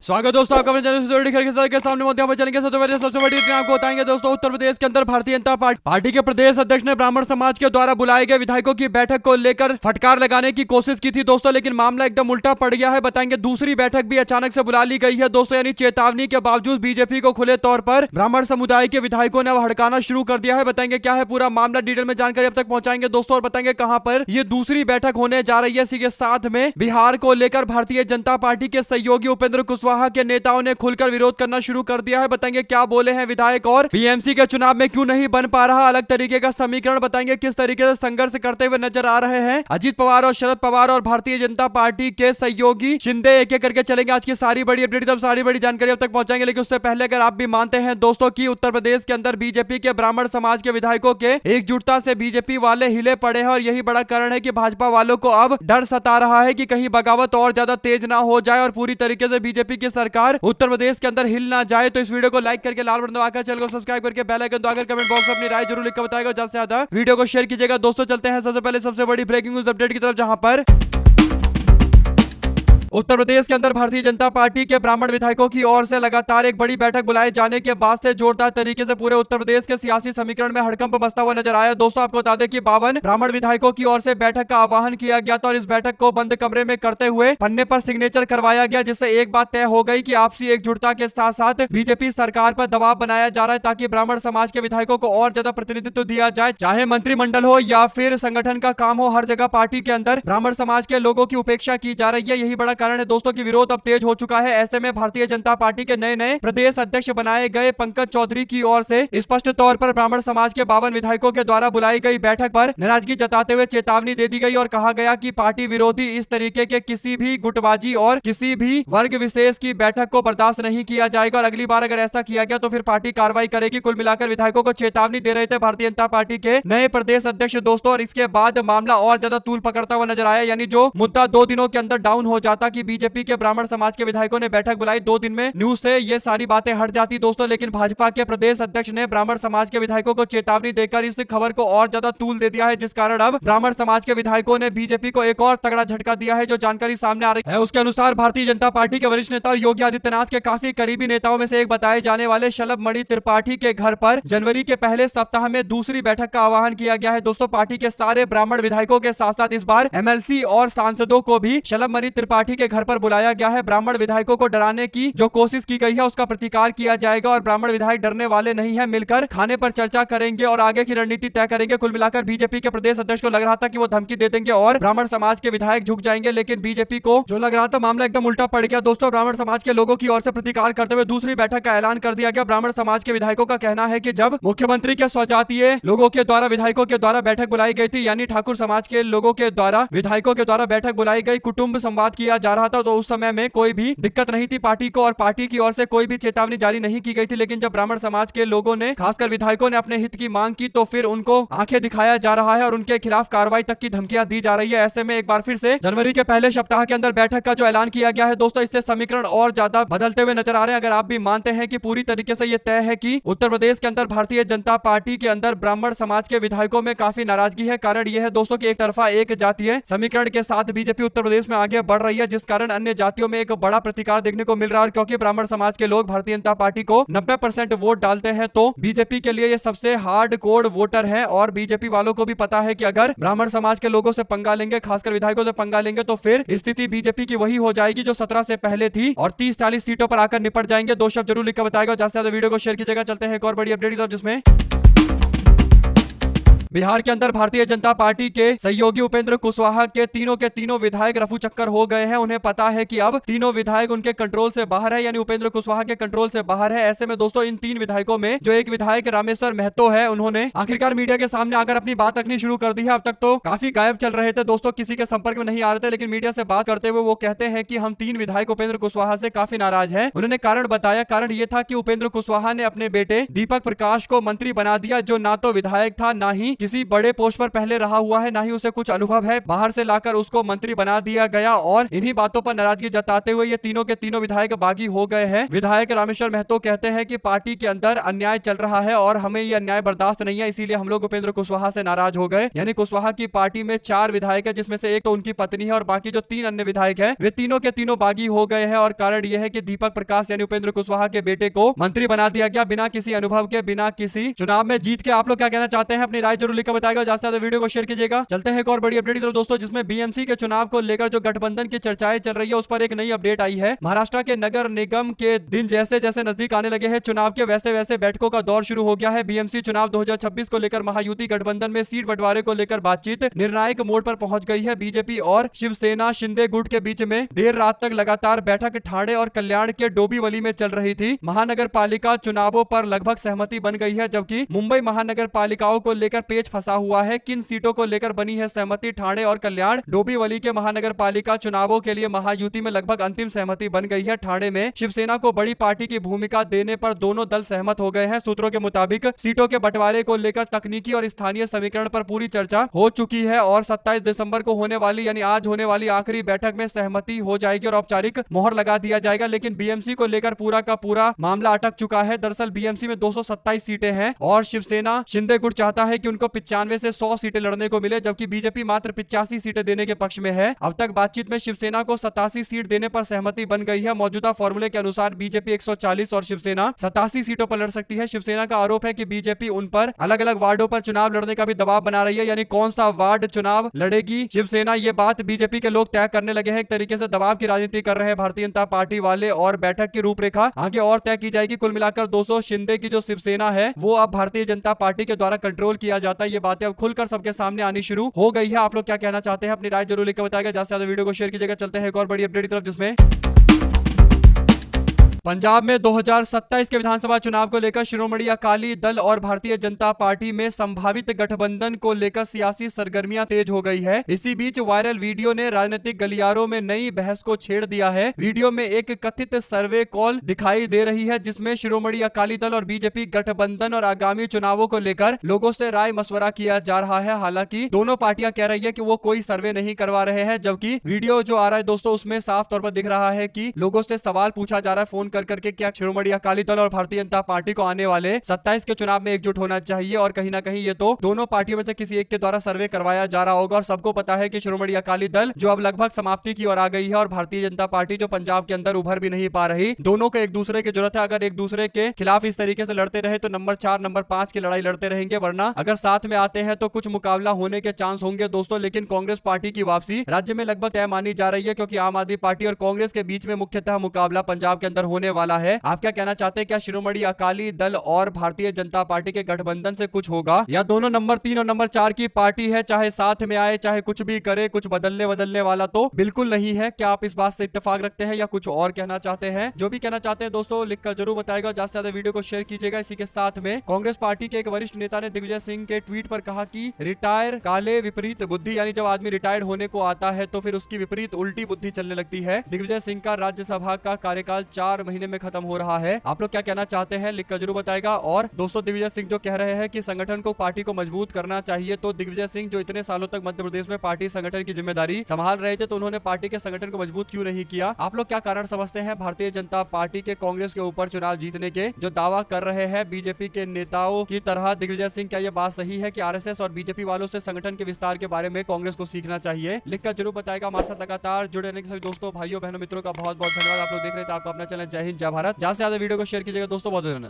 स्वागत दोस्तों आपका अपने चैनल के सामने मध्य चलेंगे। सबसे बड़ी आपको बताएंगे दोस्तों, उत्तर प्रदेश के अंदर भारतीय जनता पार्टी के प्रदेश अध्यक्ष ने ब्राह्मण समाज के द्वारा बुलाए गए विधायकों की बैठक को लेकर फटकार लगाने की कोशिश की थी दोस्तों, लेकिन मामला एकदम उल्टा पड़ गया है। बताएंगे दूसरी बैठक भी अचानक से बुला ली गई है दोस्तों, यानी चेतावनी के बावजूद बीजेपी को खुले तौर पर ब्राह्मण समुदाय के विधायकों ने हड़काना शुरू कर दिया है। बताएंगे क्या है पूरा मामला, डिटेल में जानकारी अब तक पहुंचाएंगे दोस्तों, और बताएंगे कहां पर ये दूसरी बैठक होने जा रही है। इसी के साथ में बिहार को लेकर भारतीय जनता पार्टी के सहयोगी उपेंद्र कुशवाहा के नेताओं ने खुलकर विरोध करना शुरू कर दिया है। बताएंगे क्या बोले हैं विधायक, और बीएमसी के चुनाव में क्यों नहीं बन पा रहा अलग तरीके का समीकरण। बताएंगे किस तरीके से संघर्ष करते हुए नजर आ रहे हैं अजीत पवार और शरद पवार और भारतीय जनता पार्टी के सहयोगी शिंदे। एक एक करके चलेंगे आज की सारी बड़ी अपडेट, तब सारी बड़ी जानकारी अब तक पहुंचाएंगे। लेकिन उससे पहले अगर आप भी मानते हैं दोस्तों कि उत्तर प्रदेश के अंदर बीजेपी के ब्राह्मण समाज के विधायकों के एकजुटता से बीजेपी वाले हिले पड़े हैं, और यही बड़ा कारण है कि भाजपा वालों को अब डर सता रहा है कि कहीं बगावत और ज्यादा तेज ना हो जाए और पूरी तरीके से बीजेपी की सरकार उत्तर प्रदेश के अंदर हिल ना जाए। तो इस वीडियो को लाइक करके लाल बटन दबाकर चैनल को सब्सक्राइब करके बेल आइकन दबाकर कमेंट बॉक्स में अपनी राय जरूर लिखकर बताएगा, ज्यादा से ज्यादा वीडियो को शेयर कीजिएगा दोस्तों। चलते हैं सबसे पहले सबसे बड़ी ब्रेकिंग न्यूज अपडेट की तरफ, जहां पर उत्तर प्रदेश के अंदर भारतीय जनता पार्टी के ब्राह्मण विधायकों की ओर से लगातार एक बड़ी बैठक बुलाए जाने के बाद से जोरदार तरीके से पूरे उत्तर प्रदेश के सियासी समीकरण में हड़कंप मचता हुआ नजर आया दोस्तों। आपको बता दें कि 52 ब्राह्मण विधायकों की ओर से बैठक का आह्वान किया गया था, और इस बैठक को बंद कमरे में करते हुए पन्ने पर सिग्नेचर करवाया गया, जिससे एक बात तय हो गई कि आपसी एकजुटता के साथ साथ बीजेपी सरकार पर दबाव बनाया जा रहा है ताकि ब्राह्मण समाज के विधायकों को और ज्यादा प्रतिनिधित्व दिया जाए, चाहे मंत्रिमंडल हो या फिर संगठन का काम हो। हर जगह पार्टी के अंदर ब्राह्मण समाज के लोगों की उपेक्षा की जा रही है। यही बड़ा कारण है दोस्तों की विरोध अब तेज हो चुका है। ऐसे में भारतीय जनता पार्टी के नए नए प्रदेश अध्यक्ष बनाए गए पंकज चौधरी की ओर से स्पष्ट तौर पर ब्राह्मण समाज के 52 विधायकों के द्वारा बुलाई गई बैठक पर नाराजगी जताते हुए चेतावनी दे दी गई, और कहा गया कि पार्टी विरोधी इस तरीके के किसी भी गुटबाजी और किसी भी वर्ग विशेष की बैठक को बर्दाश्त नहीं किया जाएगा, और अगली बार अगर ऐसा किया गया तो फिर पार्टी कार्रवाई करेगी। कुल मिलाकर विधायकों को चेतावनी दे रहे थे भारतीय जनता पार्टी के नए प्रदेश अध्यक्ष दोस्तों, और इसके बाद मामला और ज्यादा तूल पकड़ता हुआ नजर आया। यानी जो मुद्दा 2 दिनों के अंदर डाउन हो जाता कि बीजेपी के ब्राह्मण समाज के विधायकों ने बैठक बुलाई, 2 दिन में न्यूज से ये सारी बातें हट जाती दोस्तों, लेकिन भाजपा के प्रदेश अध्यक्ष ने ब्राह्मण समाज के विधायकों को चेतावनी देकर इस खबर को और ज्यादा तूल दे दिया है, जिस कारण अब ब्राह्मण समाज के विधायकों ने बीजेपी को एक और तगड़ा झटका दिया है। जो जानकारी सामने आ रही है उसके अनुसार भारतीय जनता पार्टी के वरिष्ठ नेता और योगी आदित्यनाथ के काफी करीबी नेताओं में से एक बताए जाने वाले शलभ मणि त्रिपाठी के घर पर जनवरी के पहले सप्ताह में दूसरी बैठक का आह्वान किया गया है दोस्तों। पार्टी के सारे ब्राह्मण विधायकों के साथ साथ इस बार एमएलसी और सांसदों को भी शलभ मणि त्रिपाठी के घर पर बुलाया गया है। ब्राह्मण विधायकों को डराने की जो कोशिश की गई है उसका प्रतिकार किया जाएगा, और ब्राह्मण विधायक डरने वाले नहीं है, मिलकर खाने पर चर्चा करेंगे और आगे की रणनीति तय करेंगे। कुल मिलाकर बीजेपी के प्रदेश अध्यक्ष को लग रहा था कि वो धमकी दे देंगे और ब्राह्मण समाज के विधायक झुक जाएंगे, लेकिन बीजेपी को जो लग रहा था मामला एकदम उल्टा पड़ गया दोस्तों। ब्राह्मण समाज के लोगों की ओर से प्रतिकार करते हुए दूसरी बैठक का ऐलान कर दिया गया। ब्राह्मण समाज के विधायकों का कहना है कि जब मुख्यमंत्री के स्वजातीय लोगों के द्वारा विधायकों के द्वारा बैठक बुलाई गई थी, यानी ठाकुर समाज के लोगों के द्वारा विधायकों के द्वारा बैठक बुलाई गई, कुटुंब संवाद किया जा रहा था, तो उस समय में कोई भी दिक्कत नहीं थी पार्टी को, और पार्टी की ओर से कोई भी चेतावनी जारी नहीं की गई थी। लेकिन जब ब्राह्मण समाज के लोगों ने, खासकर विधायकों ने अपने हित की मांग की, तो फिर उनको आंखें दिखाया जा रहा है और उनके खिलाफ कार्रवाई तक की धमकियां दी जा रही है। ऐसे में एक बार फिर से जनवरी के पहले सप्ताह के अंदर बैठक का जो ऐलान किया गया है दोस्तों, इससे समीकरण और ज्यादा बदलते हुए नजर आ रहे हैं। अगर आप भी मानते हैं कि पूरी तरीके से यह तय है कि उत्तर प्रदेश के अंदर भारतीय जनता पार्टी के अंदर ब्राह्मण समाज के विधायकों में काफी नाराजगी है। कारण यह है दोस्तों कि एक तरफा एक जातीय समीकरण के साथ बीजेपी उत्तर प्रदेश में आगे बढ़ रही है, जिस कारण अन्य जातियों में एक बड़ा प्रतिकार देखने को मिल रहा है। और क्योंकि ब्राह्मण समाज के लोग भारतीय जनता पार्टी को 90% वोट डालते हैं, तो बीजेपी के लिए ये सबसे हार्ड कोर वोटर है, और बीजेपी वालों को भी पता है कि अगर ब्राह्मण समाज के लोगों से पंगा लेंगे, खासकर विधायकों से पंगा लेंगे, तो फिर स्थिति बीजेपी की वही हो जाएगी जो 17 से पहले थी, और 30-40 सीटों पर आकर निपट जाएंगे। 2 शब्द जरूर लिखकर बताएगा, ज्यादा से ज्यादा वीडियो को शेयर कीजिएगा। चलते हैं एक और बड़ी अपडेट की तरफ, जिसमें बिहार के अंदर भारतीय जनता पार्टी के सहयोगी उपेंद्र कुशवाहा के तीनों विधायक रफू चक्कर हो गए हैं। उन्हें पता है कि अब तीनों विधायक उनके कंट्रोल से बाहर है, यानी उपेंद्र कुशवाहा के कंट्रोल से बाहर है। ऐसे में दोस्तों इन 3 विधायकों में जो एक विधायक रामेश्वर महतो है, उन्होंने आखिरकार मीडिया के सामने आकर अपनी बात रखनी शुरू कर दी है। अब तक तो काफी गायब चल रहे थे दोस्तों, किसी के संपर्क में नहीं आ रहे थे, लेकिन मीडिया से बात करते हुए वो कहते हैं कि हम 3 विधायक उपेंद्र कुशवाहा से काफी नाराज है। उन्होंने कारण बताया, कारण ये था कि उपेंद्र कुशवाहा ने अपने बेटे दीपक प्रकाश को मंत्री बना दिया, जो ना तो विधायक था ना ही किसी बड़े पोस्ट पर पहले रहा हुआ है, ना ही उसे कुछ अनुभव है। बाहर से लाकर उसको मंत्री बना दिया गया और इन्हीं बातों पर नाराजगी जताते हुए ये तीनों के तीनों विधायक बागी हो गए हैं। विधायक रामेश्वर महतो कहते हैं कि पार्टी के अंदर अन्याय चल रहा है और हमें ये अन्याय बर्दाश्त नहीं है, इसीलिए हम लोग उपेंद्र कुशवाहा से नाराज हो गए। यानी कुशवाहा की पार्टी में 4 विधायक है, जिसमें से एक तो उनकी पत्नी है और बाकी जो 3 अन्य विधायक है वे तीनों के तीनों बागी हो गए हैं। और कारण यह है कि दीपक प्रकाश यानी उपेंद्र कुशवाहा के बेटे को मंत्री बना दिया गया बिना किसी अनुभव के, बिना किसी चुनाव में जीत के। आप लोग क्या कहना चाहते हैं? अपनी राय जरूर लिखकर बताएगा। ज्यादा से ज्यादा वीडियो को शेयर कीजिएगा। चलते हैं एक और बड़ी अपडेट की तरफ दोस्तों, जिसमें बीएमसी के चुनाव को लेकर जो गठबंधन की चर्चाएं चल रही है उस पर एक नई अपडेट आई है। महाराष्ट्र के नगर निगम के दिन जैसे जैसे नजदीक आने लगे हैं चुनाव के, वैसे वैसे बैठकों का दौर शुरू हो गया है। बीएमसी चुनाव 2026 को लेकर महायुति गठबंधन में सीट बंटवारे को लेकर बातचीत निर्णायक मोड़ पर पहुंच गई है। बीजेपी और शिवसेना शिंदे गुट के बीच में देर रात तक लगातार बैठक ठाणे और कल्याण के डोंबिवली में चल रही थी। महानगर पालिका चुनावों पर लगभग सहमति बन गई है, जबकि मुंबई महानगर पालिकाओं को लेकर पेच फंसा हुआ है। किन सीटों को लेकर बनी है सहमति? ठाणे और कल्याण डोंबिवली के महानगर पालिका चुनावों के लिए महायुति में लगभग अंतिम सहमति बन गई है। ठाणे में शिवसेना को बड़ी पार्टी की भूमिका देने पर दोनों दल सहमत हो गए हैं। सूत्रों के मुताबिक सीटों के बंटवारे को लेकर तकनीकी और स्थानीय समीकरण पर पूरी चर्चा हो चुकी है और 27 दिसंबर को होने वाली यानी आज होने वाली आखिरी बैठक में सहमति हो जाएगी और औपचारिक मोहर लगा दिया जाएगा। लेकिन बीएमसी को लेकर पूरा का पूरा मामला अटक चुका है। दरअसल बीएमसी में 227 सीटें हैं और शिवसेना शिंदे गुट चाहता है कि उनको 95 से 100 सीटें लड़ने को मिले, जबकि बीजेपी मात्र 85 सीटें देने के पक्ष में है। अब तक बातचीत में शिवसेना को 87 सीट देने पर सहमति बन गई है। मौजूदा फॉर्मूले के अनुसार बीजेपी 140 और शिवसेना 87 सीटों पर लड़ सकती है। शिवसेना का आरोप है कि बीजेपी उन पर अलग अलग वार्डों पर चुनाव लड़ने का भी दबाव बना रही है, यानी कौन सा वार्ड चुनाव लड़ेगी शिवसेना, ये बात बीजेपी के लोग तय करने लगे हैं। एक तरीके से दबाव की राजनीति कर रहे हैं भारतीय जनता पार्टी वाले और बैठक की रूपरेखा आगे और तय की जाएगी। कुल मिलाकर 200 शिंदे की जो शिवसेना है वो अब भारतीय जनता पार्टी के द्वारा कंट्रोल किया जाता है। ये बातें अब खुलकर सबके सामने आनी शुरू हो गई है। आप लोग क्या कहना चाहते हैं? अपनी राय जरूर लिखकर बताएगा। ज्यादा से ज्यादा वीडियो को शेयर कीजिएगा। चलते हैं एक और बड़ी अपडेट की तरफ, जिसमें पंजाब में 2027 के विधानसभा चुनाव को लेकर शिरोमणि अकाली दल और भारतीय जनता पार्टी में संभावित गठबंधन को लेकर सियासी सरगर्मियां तेज हो गई है। इसी बीच वायरल वीडियो ने राजनीतिक गलियारों में नई बहस को छेड़ दिया है। वीडियो में एक कथित सर्वे कॉल दिखाई दे रही है, जिसमें शिरोमणि अकाली दल और बीजेपी गठबंधन और आगामी चुनावों को लेकर लोगों से राय मशवरा किया जा रहा है। हालांकि दोनों पार्टियां कह रही है कि वो कोई सर्वे नहीं करवा रहे हैं, जबकि वीडियो जो आ रहा है दोस्तों उसमें साफ तौर पर दिख रहा है कि लोगों से सवाल पूछा जा रहा है फोन करके क्या शिरोमणि अकाली दल और भारतीय जनता पार्टी को आने वाले 27 के चुनाव में एकजुट होना चाहिए। और कहीं ना कहीं ये तो दोनों पार्टियों में से किसी एक के द्वारा सर्वे करवाया जा रहा होगा। और सबको पता है कि शिरोमणि अकाली दल जो अब लगभग समाप्ति की ओर आ गई है और भारतीय जनता पार्टी जो पंजाब के अंदर उभर भी नहीं पा रही, दोनों को एक दूसरे की जरूरत है। अगर एक दूसरे के खिलाफ इस तरीके से लड़ते रहे तो नंबर 4 नंबर 5 की लड़ाई लड़ते रहेंगे, वरना अगर साथ में आते हैं तो कुछ मुकाबला होने के चांस होंगे दोस्तों। लेकिन कांग्रेस पार्टी की वापसी राज्य में लगभग तय मानी जा रही है, क्योंकि आम आदमी पार्टी और कांग्रेस के बीच में मुख्यतः मुकाबला पंजाब के अंदर होने वाला है। आप क्या कहना चाहते हैं? क्या शिरोमणि अकाली दल और भारतीय जनता पार्टी के गठबंधन से कुछ होगा, या दोनों नंबर 3 और नंबर 4 की पार्टी है, चाहे साथ में आए चाहे कुछ भी करे, कुछ बदलने वाला तो बिल्कुल नहीं है। क्या आप इस बात से इत्तेफाक रखते हैं या कुछ और कहना चाहते हैं? जो भी कहना चाहते हैं दोस्तों लिखकर जरूर बताएगा। ज्यादा से ज्यादा वीडियो को शेयर कीजिएगा। इसी के साथ में कांग्रेस पार्टी के एक वरिष्ठ नेता ने दिग्विजय सिंह के ट्वीट पर कहा कि रिटायर काले विपरीत बुद्धि, यानी जब आदमी रिटायर्ड होने को आता है तो फिर उसकी विपरीत उल्टी बुद्धि चलने लगती है। दिग्विजय सिंह का राज्यसभा का कार्यकाल 4 महीने में खत्म हो रहा है। आप लोग क्या कहना चाहते हैं लिखकर जरूर बताएगा। और दोस्तों दिग्विजय सिंह जो कह रहे हैं कि संगठन को पार्टी को मजबूत करना चाहिए, तो दिग्विजय सिंह जो इतने सालों तक मध्य प्रदेश में पार्टी संगठन की जिम्मेदारी संभाल रहे थे, तो उन्होंने पार्टी के संगठन को मजबूत क्यों नहीं किया? आप लोग क्या कारण समझते हैं भारतीय जनता पार्टी के कांग्रेस के ऊपर चुनाव जीतने के जो दावा कर रहे हैं बीजेपी के नेताओं की तरह दिग्विजय सिंह? क्या यह बात सही है कि आरएसएस और बीजेपी वालों से संगठन के विस्तार के बारे में कांग्रेस को सीखना चाहिए? लिखकर जरूर बताएगा। हमारे साथ लगातार जुड़े रहने के सभी दोस्तों भाइयों बहनों मित्रों का बहुत बहुत धन्यवाद। आप लोग देख रहे थे आपका अपना चैनल जय हिंद जय भारत। ज्यादा से ज्यादा वीडियो को शेयर कीजिएगा दोस्तों। बहुत धन्यवाद।